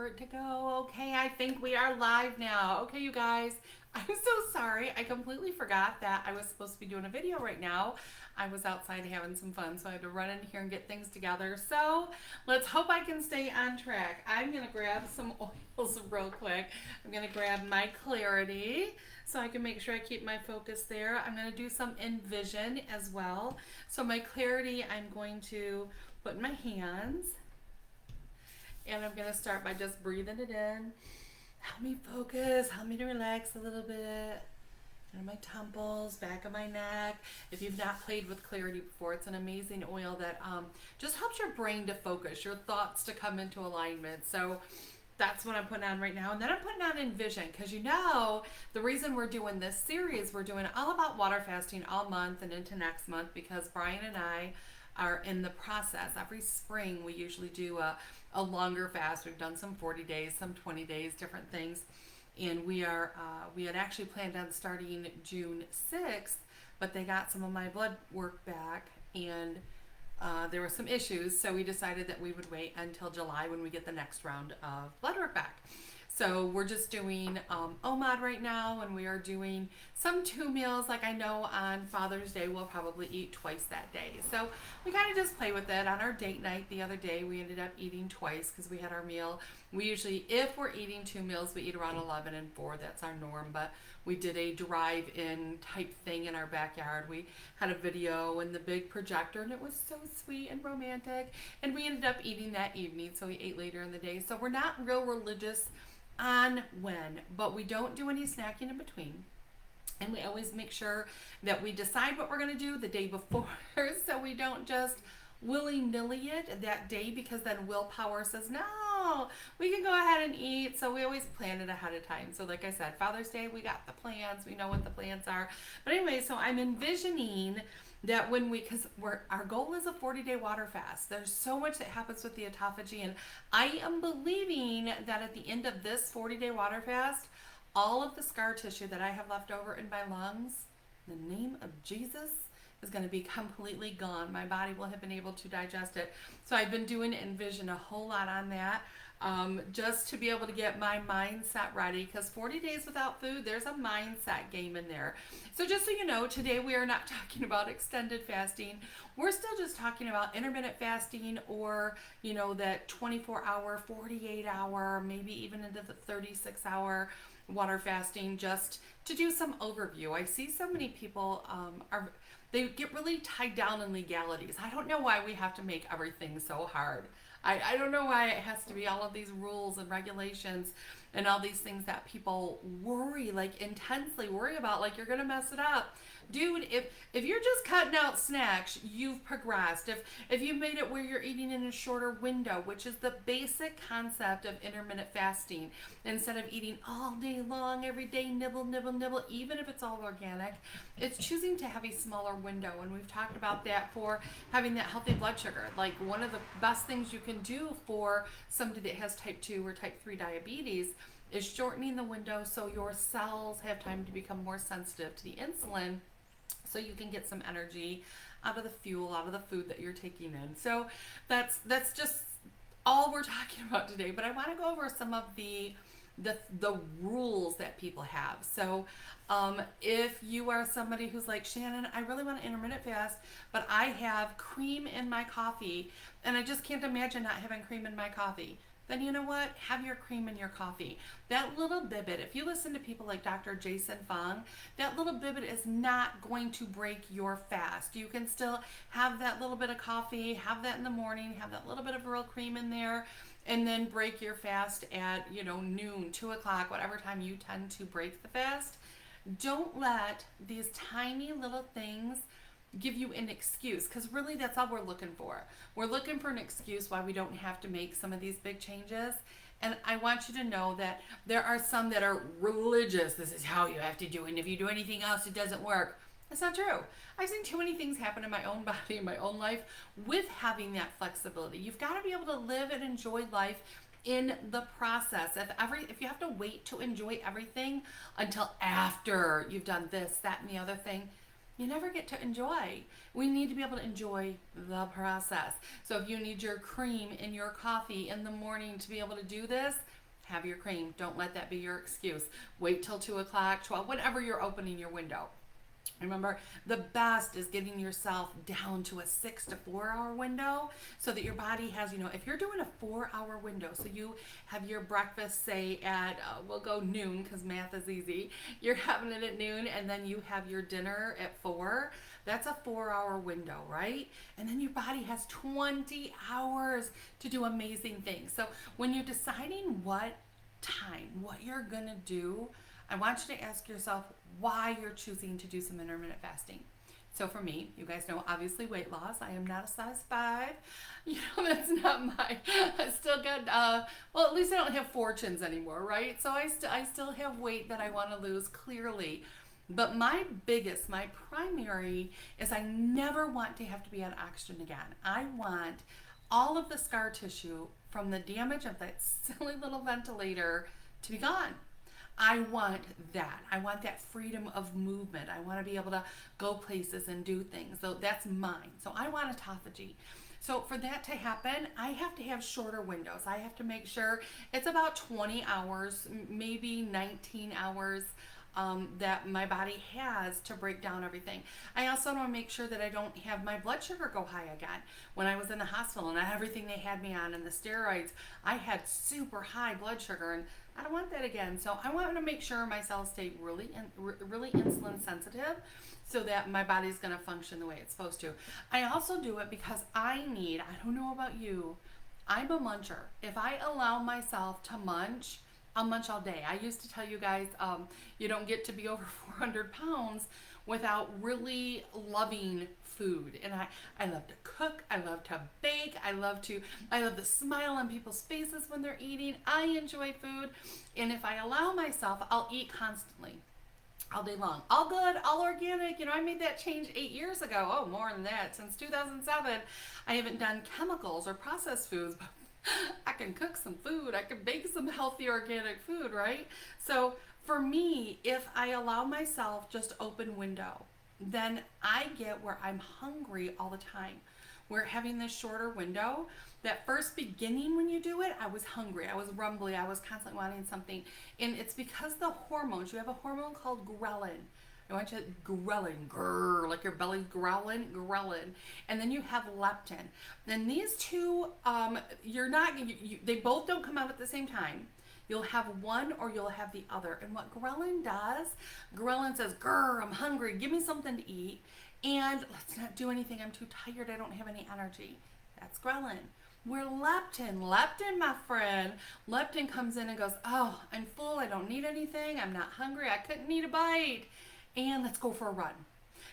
for it to go. Okay, I think we are live now. Okay, you guys, I'm so sorry. I completely forgot that I was supposed to be doing a video right now. I was outside having some fun, so I had to run in here and get things together. So let's hope I can stay on track. I'm going to grab some oils real quick. I'm going to grab my Clarity so I can make sure I keep my focus there. I'm going to do some Envision as well. So my Clarity, I'm going to put in my hands. And I'm going to start by just breathing it in. Help me focus, help me to relax a little bit. And my temples, back of my neck. If you've not played with Clarity before, it's an amazing oil that just helps your brain to focus, your thoughts to come into alignment. So that's what I'm putting on right now. And then I'm putting on Envision because the reason we're doing this series, we're doing all about water fasting all month and into next month because Brian and I are in the process. Every spring we usually do a longer fast. We've done some 40 days, some 20 days, different things. And we had actually planned on starting June 6th, but they got some of my blood work back and there were some issues, so we decided that we would wait until July when we get the next round of blood work back. So we're just doing OMAD right now, and we are doing some 2 meals. Like I know on Father's Day, we'll probably eat twice that day. So we kind of just play with it. On our date night the other day, we ended up eating twice because we had our meal. We usually, if we're eating 2 meals, we eat around 11 and 4. That's our norm. But we did a drive-in type thing in our backyard. We had a video and the big projector, and it was so sweet and romantic. And we ended up eating that evening, so we ate later in the day. So we're not real religious on when, but we don't do any snacking in between. And we always make sure that we decide what we're going to do the day before so we don't just willy-nilly it that day because then willpower says, no, we can go ahead and eat. So we always plan it ahead of time. So like I said, Father's Day, we got the plans. We know what the plans are. But anyway, so I'm envisioning that because our goal is a 40-day water fast. There's so much that happens with the autophagy, and I am believing that at the end of this 40-day water fast, all of the scar tissue that I have left over in my lungs, in the name of Jesus, is going to be completely gone. My body will have been able to digest it. So I've been doing Envision a whole lot on that. Just to be able to get my mindset ready, because 40 days without food, there's a mindset game in there. So just so you know, today we are not talking about extended fasting. We're still just talking about intermittent fasting, or that 24-hour, 48-hour, maybe even into the 36-hour water fasting, just to do some overview. I see so many people they get really tied down in legalities. I don't know why we have to make everything so hard. I don't know why it has to be all of these rules and regulations and all these things that people intensely worry about, like you're gonna mess it up. Dude, if you're just cutting out snacks, you've progressed. If you made it where you're eating in a shorter window, which is the basic concept of intermittent fasting, instead of eating all day long, every day, nibble, nibble, nibble, even if it's all organic, it's choosing to have a smaller window. And we've talked about that for having that healthy blood sugar. Like one of the best things you can do for somebody that has type 2 or type 3 diabetes is shortening the window so your cells have time to become more sensitive to the insulin, so you can get some energy out of the fuel, out of the food that you're taking in. So that's just all we're talking about today. But I want to go over some of the rules that people have. So if you are somebody who's like, Shannon, I really want to intermittent fast, but I have cream in my coffee and I just can't imagine not having cream in my coffee, then you know what? Have your cream in your coffee. That little bit, if you listen to people like Dr. Jason Fung, that little bit is not going to break your fast. You can still have that little bit of coffee, have that in the morning, have that little bit of real cream in there, and then break your fast at noon, 2 o'clock, whatever time you tend to break the fast. Don't let these tiny little things give you an excuse, because really that's all we're looking for. We're looking for an excuse why we don't have to make some of these big changes. And I want you to know that there are some that are religious. This is how you have to do it, and if you do anything else, it doesn't work. That's not true. I've seen too many things happen in my own body, in my own life, with having that flexibility. You've got to be able to live and enjoy life in the process. If you have to wait to enjoy everything until after you've done this, that, and the other thing, you never get to enjoy. We need to be able to enjoy the process. So if you need your cream in your coffee in the morning to be able to do this, have your cream. Don't let that be your excuse. Wait till 2 o'clock, 12, whenever you're opening your window. Remember, the best is getting yourself down to a 6 to 4 hour window so that your body has, if you're doing a 4 hour window, so you have your breakfast, say at, we'll go noon because math is easy. You're having it at noon and then you have your dinner at 4. That's a 4 hour window, right? And then your body has 20 hours to do amazing things. So when you're deciding what time, what you're going to do, I want you to ask yourself why you're choosing to do some intermittent fasting. So for me, you guys know, obviously weight loss. I am not a size 5. That's not my, I still got, well, at least I don't have fortunes anymore, right? So I still have weight that I want to lose, clearly. But my primary is I never want to have to be on oxygen again. I want all of the scar tissue from the damage of that silly little ventilator to be gone. I want that. I want that freedom of movement. I want to be able to go places and do things. So that's mine. So I want autophagy. So for that to happen, I have to have shorter windows. I have to make sure it's about 20 hours, maybe 19 hours that my body has to break down everything. I also want to make sure that I don't have my blood sugar go high again. When I was in the hospital and everything they had me on and the steroids, I had super high blood sugar, and I don't want that again. So I want to make sure my cells stay really insulin sensitive so that my body's going to function the way it's supposed to. I also do it because I don't know about you, I'm a muncher. If I allow myself to munch, I'll munch all day. I used to tell you guys, you don't get to be over 400 pounds without really loving food. And I love to cook. I love to bake. I love the smile on people's faces when they're eating. I enjoy food. And if I allow myself, I'll eat constantly, all day long. All good, all organic. I made that change 8 years ago. Oh, more than that. Since 2007, I haven't done chemicals or processed foods, but I can cook some food. I can bake some healthy organic food, right? So for me, if I allow myself just open window, then I get where I'm hungry all the time. We're having this shorter window. That first beginning when you do it, I was hungry. I was rumbly. I was constantly wanting something. And it's because the hormones, you have a hormone called ghrelin. I want you to ghrelin, grrr, like your belly's growling. And then you have leptin. Then these two, they both don't come out at the same time. You'll have one or you'll have the other. And what ghrelin does, ghrelin says, grrr, I'm hungry, give me something to eat. And let's not do anything, I'm too tired, I don't have any energy. That's ghrelin. Where leptin, my friend, leptin comes in and goes, oh, I'm full, I don't need anything, I'm not hungry, I couldn't eat a bite. And let's go for a run.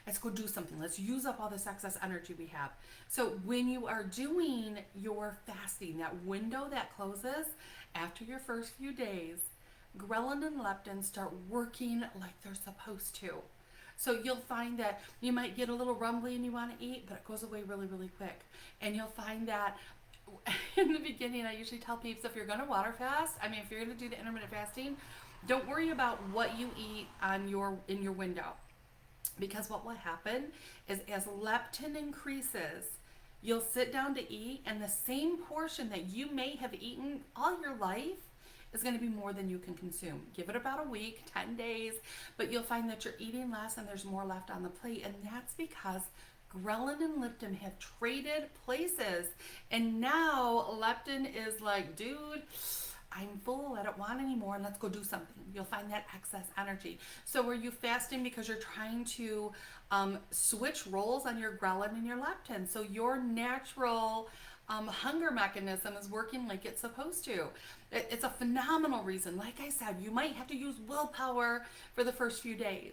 Let's go do something. Let's use up all this excess energy we have. So when you are doing your fasting, that window that closes after your first few days, ghrelin and leptin start working like they're supposed to. So you'll find that you might get a little rumbly and you want to eat, but it goes away really, really quick. And you'll find that in the beginning, I usually tell people, if you're going to water fast, if you're going to do the intermittent fasting, don't worry about what you eat in your window, because what will happen is as leptin increases, you'll sit down to eat, and the same portion that you may have eaten all your life is going to be more than you can consume. Give it about a week, 10 days, but you'll find that you're eating less and there's more left on the plate, and that's because ghrelin and leptin have traded places, and now leptin is like, dude, I'm full, I don't want any more, and let's go do something. You'll find that excess energy. So are you fasting because you're trying to switch roles on your ghrelin and your leptin? So your natural hunger mechanism is working like it's supposed to. It's a phenomenal reason. Like I said, you might have to use willpower for the first few days.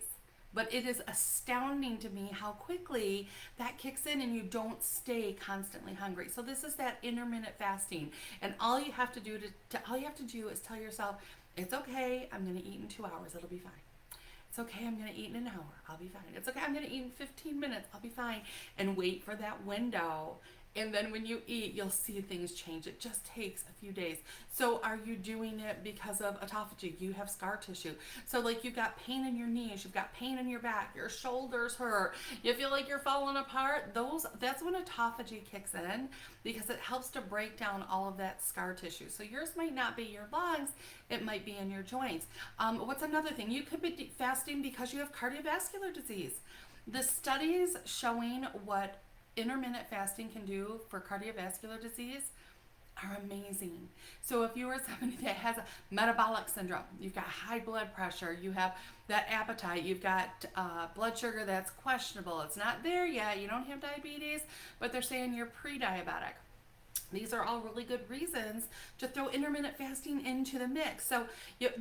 But it is astounding to me how quickly that kicks in and you don't stay constantly hungry. So this is that intermittent fasting, and all you have to do is tell yourself, it's okay, I'm going to eat in 2 hours, it'll be fine. It's okay, I'm going to eat in an hour, I'll be fine. It's okay, I'm going to eat in 15 minutes, I'll be fine. And wait for that window. And then when you eat, you'll see things change. It just takes a few days. So are you doing it because of autophagy? You have scar tissue. So like you've got pain in your knees, you've got pain in your back, your shoulders hurt, you feel like you're falling apart. That's when autophagy kicks in, because it helps to break down all of that scar tissue. So yours might not be your lungs, it might be in your joints. What's another thing? You could be fasting because you have cardiovascular disease. The studies showing what intermittent fasting can do for cardiovascular disease are amazing. So if you are somebody that has a metabolic syndrome, you've got high blood pressure, you have that appetite, you've got blood sugar that's questionable, it's not there yet, you don't have diabetes, but they're saying you're pre-diabetic. These are all really good reasons to throw intermittent fasting into the mix. So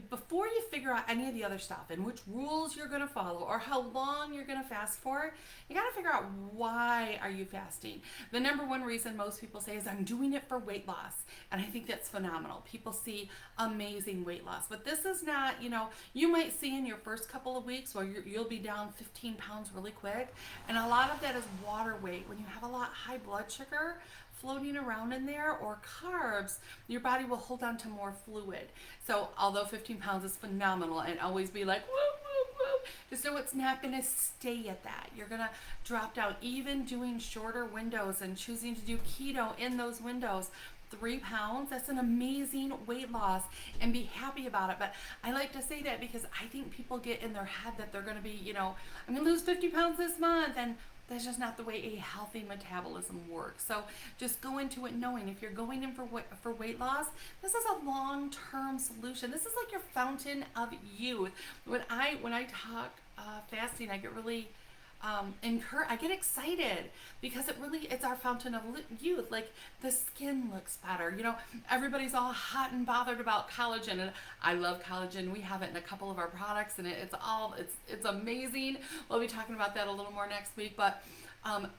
before you figure out any of the other stuff and which rules you're going to follow or how long you're going to fast for, you got to figure out why are you fasting. The number one reason most people say is I'm doing it for weight loss. And I think that's phenomenal. People see amazing weight loss. But this is not, you might see in your first couple of weeks where you'll be down 15 pounds really quick. And a lot of that is water weight. When you have a lot high blood sugar floating around in there or carbs, your body will hold on to more fluid. So although 15 pounds is phenomenal and always be like, woo, woo, woo, just know it's not going to stay at that. You're going to drop down. Even doing shorter windows and choosing to do keto in those windows, 3 pounds, that's an amazing weight loss, and be happy about it. But I like to say that because I think people get in their head that they're going to be, I'm going to lose 50 pounds this month, and that's just not the way a healthy metabolism works. So just go into it knowing if you're going in for weight loss, this is a long-term solution. This is like your fountain of youth. When I talk fasting, I get really I get excited because it's our fountain of youth. Like the skin looks better. Everybody's all hot and bothered about collagen, and I love collagen. We have it in a couple of our products, and it's amazing. We'll be talking about that a little more next week. But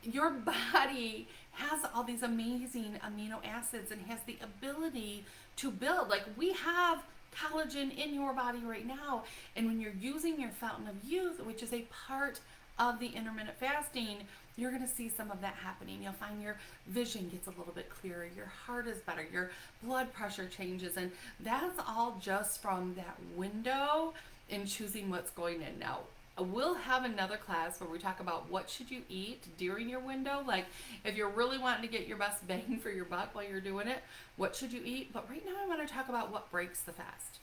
your body has all these amazing amino acids and has the ability to build. Like we have collagen in your body right now, and when you're using your fountain of youth, which is a part of the intermittent fasting, you're going to see some of that happening. You'll find your vision gets a little bit clearer, your heart is better, your blood pressure changes, and that's all just from that window and choosing what's going in. Now, we'll have another class where we talk about what should you eat during your window. Like if you're really wanting to get your best bang for your buck while you're doing it, what should you eat? But right now I want to talk about what breaks the fast.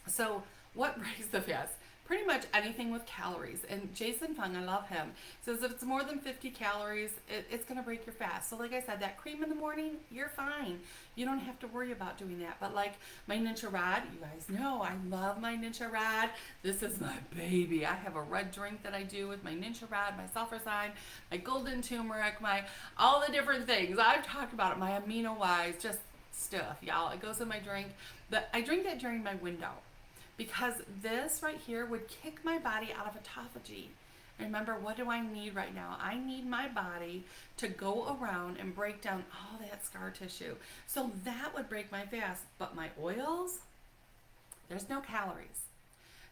So what breaks the fast? Pretty much anything with calories. And Jason Fung, I love him, says if it's more than 50 calories, it's going to break your fast. So like I said, that cream in the morning, you're fine. You don't have to worry about doing that. But like my Ninja Rad, you guys know I love my Ninja Rad. This is my baby. I have a red drink that I do with my Ninja Rad, my sulfurzyme, my golden turmeric, all the different things. I've talked about it, my amino wise, just stuff, y'all. It goes in my drink. But I drink that during my window, because this right here would kick my body out of autophagy. Remember, what do I need right now? I need my body to go around and break down all that scar tissue. So that would break my fast. But my oils, there's no calories.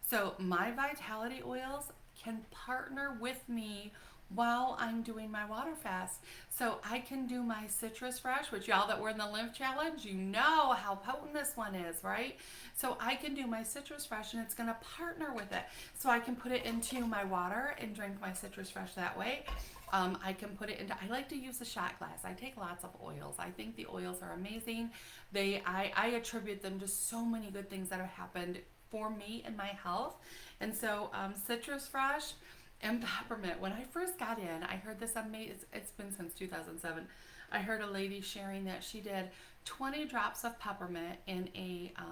So my Vitality oils can partner with me while I'm doing my water fast. So I can do my Citrus Fresh, which y'all that were in the Lymph Challenge, you know how potent this one is, right? So I can do my Citrus Fresh and it's gonna partner with it. So I can put it into my water and drink my Citrus Fresh that way. I can put it into, I like to use a shot glass. I take lots of oils. I think the oils are amazing. I attribute them to so many good things that have happened for me and my health. And so Citrus Fresh and peppermint. When I first got in, I heard this amazing, it's been since 2007. I heard a lady sharing that she did 20 drops of peppermint in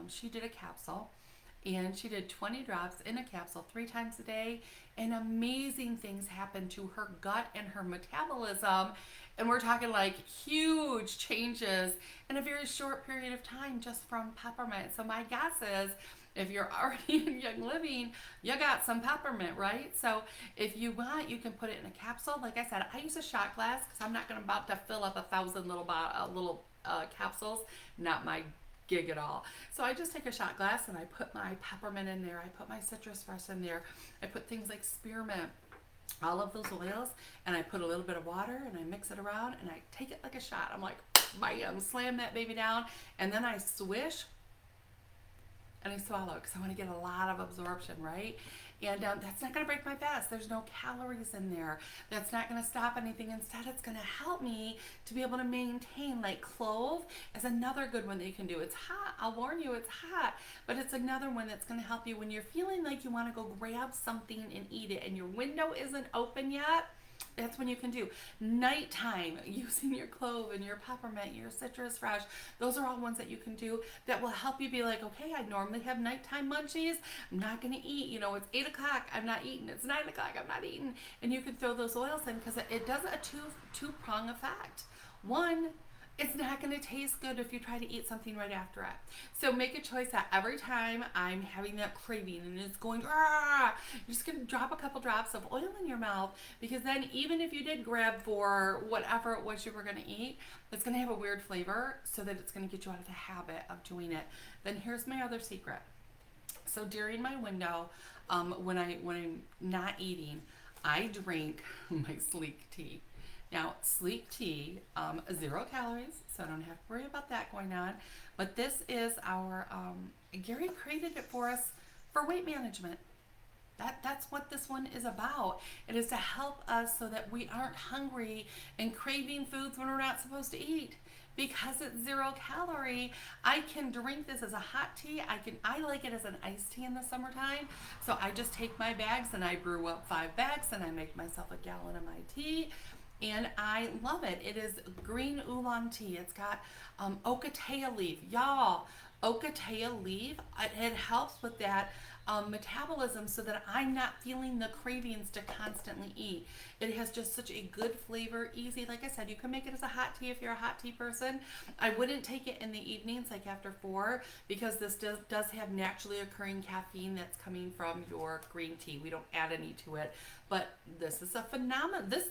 she did a capsule, and she did 20 drops in a capsule 3 times a day, and amazing things happened to her gut and her metabolism. And we're talking like huge changes in a very short period of time just from peppermint. So my guess is, if you're already in Young Living, you got some peppermint, right? So if you want, you can put it in a capsule. Like I said, I use a shot glass because I'm not about to fill up 1,000 little capsules. Not my gig at all. So I just take a shot glass and I put my peppermint in there. I put my Citrus Fresh in there. I put things like spearmint all of those oils, and I put a little bit of water and I mix it around and I take it like a shot. I'm like, bam, slam that baby down, and then I swish and I swallow because I want to get a lot of absorption, right? And that's not going to break my fast. There's no calories in there. That's not going to stop anything. Instead, it's going to help me to be able to maintain. Like clove is another good one that you can do. It's hot. I'll warn you, it's hot. But it's another one that's going to help you when you're feeling like you want to go grab something and eat it and your window isn't open yet. That's when you can do nighttime using your clove and your peppermint, your citrus fresh. Those are all ones that you can do that will help you be like, okay, I normally have nighttime munchies. I'm not going to eat. You know, it's 8 o'clock. I'm not eating. It's 9 o'clock. I'm not eating. And you can throw those oils in because it does a two-prong effect. One, it's not going to taste good if you try to eat something right after it. So make a choice that every time I'm having that craving and it's going, you're just going to drop a couple drops of oil in your mouth, because then even if you did grab for whatever it was you were going to eat, it's going to have a weird flavor so that it's going to get you out of the habit of doing it. Then here's my other secret. So during my window, when I'm not eating, I drink my Sleek tea. Now, Sleek tea, 0 calories, so I don't have to worry about that going on. But this is our, Gary created it for us for weight management. That's what this one is about. It is to help us so that we aren't hungry and craving foods when we're not supposed to eat. Because it's 0 calorie, I can drink this as a hot tea. I like it as an iced tea in the summertime. So I just take my bags and I brew up 5 bags and I make myself a gallon of my tea. And I love it. It is green oolong tea. It's got ocotea leaf. Y'all, ocotea leaf, it helps with that metabolism so that I'm not feeling the cravings to constantly eat. It has just such a good flavor, easy. Like I said, you can make it as a hot tea if you're a hot tea person. I wouldn't take it in the evenings, like after 4, because this does have naturally occurring caffeine that's coming from your green tea. We don't add any to it. But this is a phenomenon. This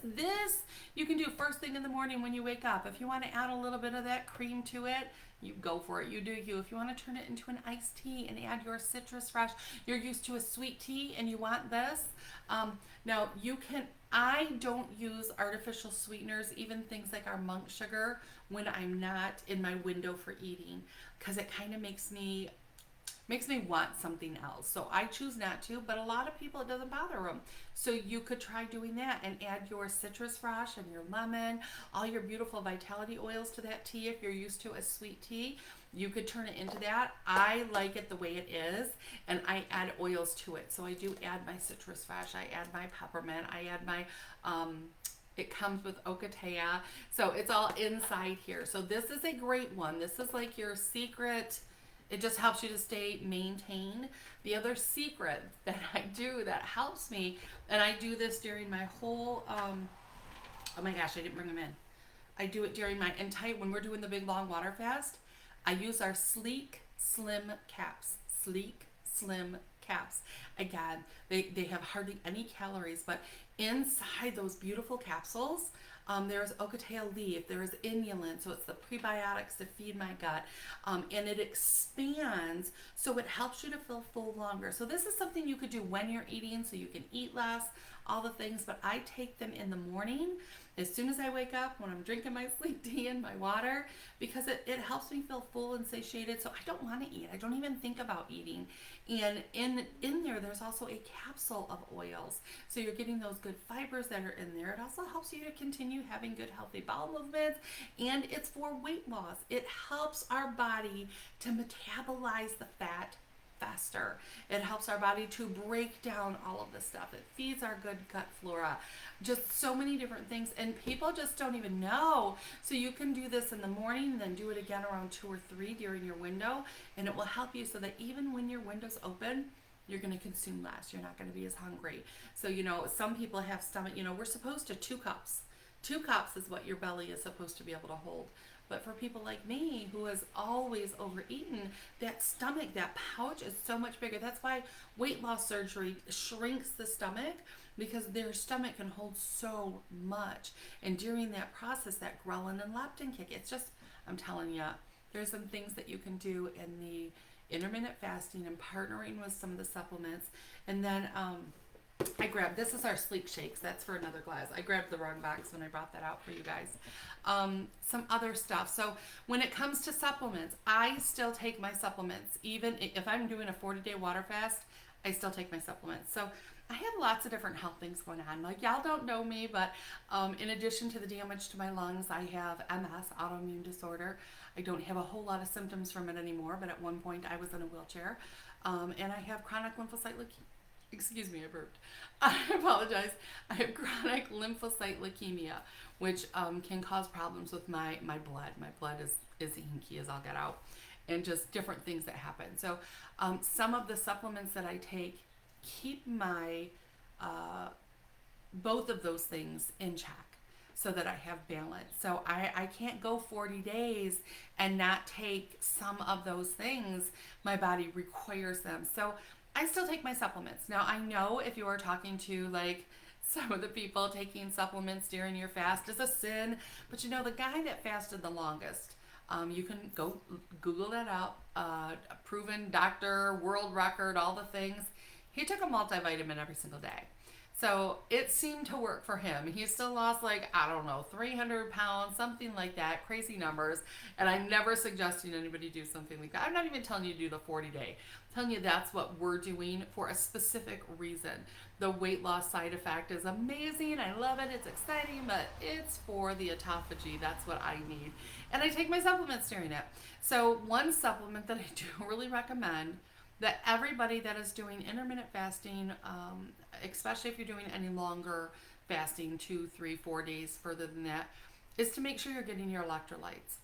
you can do first thing in the morning when you wake up. If you want to add a little bit of that cream to it, you go for it. You do you. If you want to turn it into an iced tea and add your citrus fresh, you're used to a sweet tea and you want this. Now you can. I don't use artificial sweeteners, even things like our monk sugar, when I'm not in my window for eating, because it kind of makes me want something else. So I choose not to, but a lot of people, it doesn't bother them. So you could try doing that and add your citrus fresh and your lemon, all your beautiful vitality oils to that tea. If you're used to a sweet tea, you could turn it into that. I like it the way it is, and I add oils to it. So I do add my citrus fresh, I add my peppermint, I add my, it comes with ocotea. So it's all inside here. So this is a great one. This is like your secret. It just helps you to stay maintained. The other secret that I do that helps me, and I do this during my whole, oh my gosh, I didn't bring them in. I do it during my entire, when we're doing the big long water fast, I use our Sleek Slim Caps. Sleek Slim Caps. Again, they have hardly any calories, but inside those beautiful capsules, there's ocotea leaf, there's inulin, so it's the prebiotics to feed my gut, and it expands, so it helps you to feel full longer. So this is something you could do when you're eating, so you can eat less, all the things, but I take them in the morning as soon as I wake up, when I'm drinking my Sleek tea and my water, because it helps me feel full and satiated, so I don't want to eat. I don't even think about eating. And in there, there's also a capsule of oils. So you're getting those good fibers that are in there. It also helps you to continue having good, healthy bowel movements, and it's for weight loss. It helps our body to metabolize the fat faster. It helps our body to break down all of this stuff. It feeds our good gut flora. Just so many different things, and people just don't even know. So you can do this in the morning and then do it again around 2 or 3 during your window, and it will help you so that even when your window's open, you're going to consume less. You're not going to be as hungry. So, you know, some people have stomach, you know, we're supposed to 2 cups. 2 cups is what your belly is supposed to be able to hold. But for people like me, who has always overeaten, that stomach, that pouch is so much bigger. That's why weight loss surgery shrinks the stomach, because their stomach can hold so much. And during that process, that ghrelin and leptin kick, it's just, I'm telling you, there's some things that you can do in the intermittent fasting and partnering with some of the supplements. And then I grabbed, this is our Sleek Shakes. That's for another glass. I grabbed the wrong box when I brought that out for you guys. Some other stuff. So when it comes to supplements, I still take my supplements. Even if I'm doing a 40-day water fast, I still take my supplements. So I have lots of different health things going on. Like, y'all don't know me, but in addition to the damage to my lungs, I have MS, autoimmune disorder. I don't have a whole lot of symptoms from it anymore, but at one point I was in a wheelchair. And I have chronic lymphocyte leukemia. Excuse me, I burped. I apologize. I have chronic lymphocyte leukemia, which can cause problems with my blood. My blood is inky as I'll get out, and just different things that happen. So some of the supplements that I take keep my both of those things in check so that I have balance. So I can't go 40 days and not take some of those things. My body requires them. So I still take my supplements. Now, I know if you are talking to like some of the people, taking supplements during your fast is a sin, but you know, the guy that fasted the longest, you can go Google that out, proven doctor, world record, all the things. He took a multivitamin every single day. So it seemed to work for him. He still lost like, I don't know, 300 pounds, something like that, crazy numbers. And I'm never suggesting anybody do something like that. I'm not even telling you to do the 40-day. I'm telling you that's what we're doing for a specific reason. The weight loss side effect is amazing. I love it. It's exciting, but it's for the autophagy. That's what I need. And I take my supplements during it. So one supplement that I do really recommend that everybody that is doing intermittent fasting, especially if you're doing any longer fasting, 2, 3, 4 days further than that, is to make sure you're getting your electrolytes.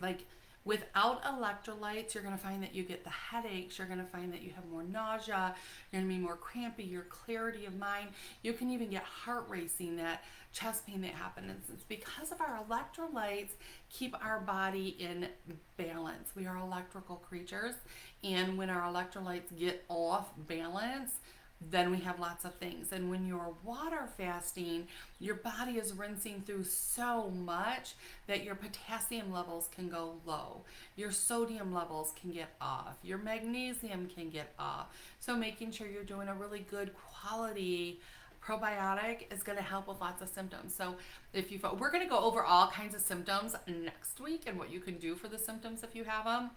Like, without electrolytes, you're going to find that you get the headaches, you're going to find that you have more nausea, you're going to be more crampy, your clarity of mind. You can even get heart racing, that chest pain that happens. It's because of our electrolytes keep our body in balance. We are electrical creatures, and when our electrolytes get off balance, then we have lots of things. And when you're water fasting, your body is rinsing through so much that your potassium levels can go low. Your sodium levels can get off. Your magnesium can get off. So making sure you're doing a really good quality probiotic is going to help with lots of symptoms. So if you, we're going to go over all kinds of symptoms next week and what you can do for the symptoms if you have them.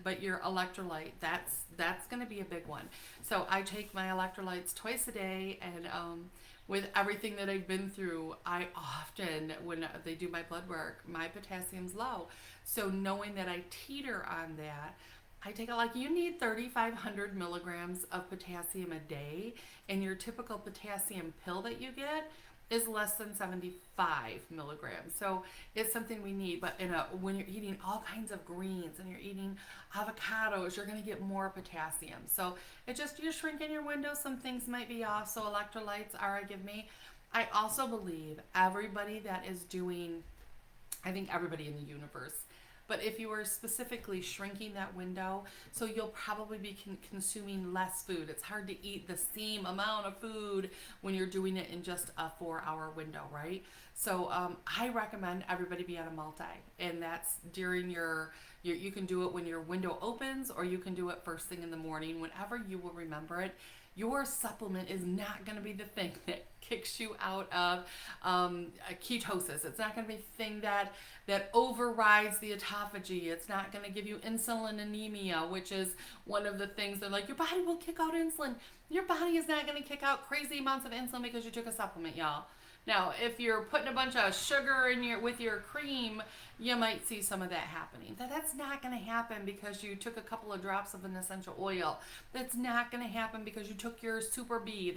But your electrolyte, that's going to be a big one. So I take my electrolytes twice a day, and with everything that I've been through, I often, when they do my blood work, my potassium's low. So knowing that I teeter on that, I take like, you need 3,500 milligrams of potassium a day, and your typical potassium pill that you get is less than 75 milligrams. So it's something we need. But when you're eating all kinds of greens and you're eating avocados, you're going to get more potassium. So you're shrinking your window. Some things might be off. So electrolytes are a give me. I also believe everybody that is doing, I think everybody in the universe, but if you are specifically shrinking that window, so you'll probably be consuming less food. It's hard to eat the same amount of food when you're doing it in just a 4-hour window, right? So I recommend everybody be on a multi, and that's during you can do it when your window opens, or you can do it first thing in the morning, whenever you will remember it. Your supplement is not going to be the thing that kicks you out of ketosis. It's not going to be the thing that overrides the autophagy. It's not going to give you insulin anemia, which is one of the things they're like, your body will kick out insulin. Your body is not going to kick out crazy amounts of insulin because you took a supplement, y'all. Now, if you're putting a bunch of sugar in with your cream, you might see some of that happening. That's not going to happen because you took a couple of drops of an essential oil. That's not going to happen because you took your Super B.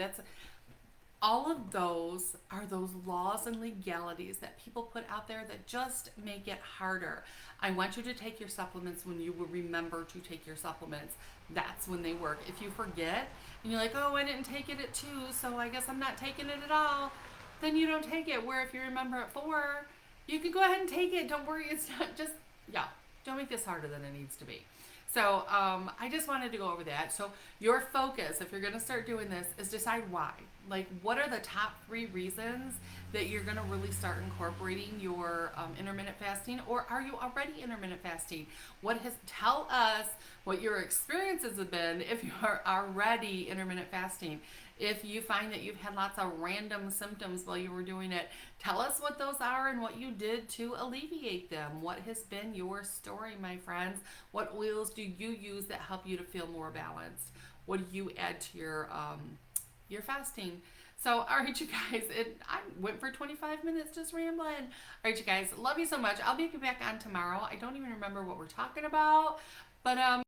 All of those are those laws and legalities that people put out there that just make it harder. I want you to take your supplements when you will remember to take your supplements. That's when they work. If you forget and you're like, oh, I didn't take it at 2, so I guess I'm not taking it at all, then you don't take it. Where if you remember at 4, you can go ahead and take it. Don't worry. It's not just, don't make this harder than it needs to be. So I just wanted to go over that. So your focus, if you're going to start doing this, is decide why. Like, what are the top 3 reasons that you're going to really start incorporating your intermittent fasting? Or are you already intermittent fasting? Tell us what your experiences have been if you are already intermittent fasting. If you find that you've had lots of random symptoms while you were doing it, tell us what those are and what you did to alleviate them. What has been your story, my friends? What oils do you use that help you to feel more balanced? What do you add to your fasting? So, all right, you guys, I went for 25 minutes just rambling. All right, you guys, love you so much. I'll be back on tomorrow. I don't even remember what we're talking about, but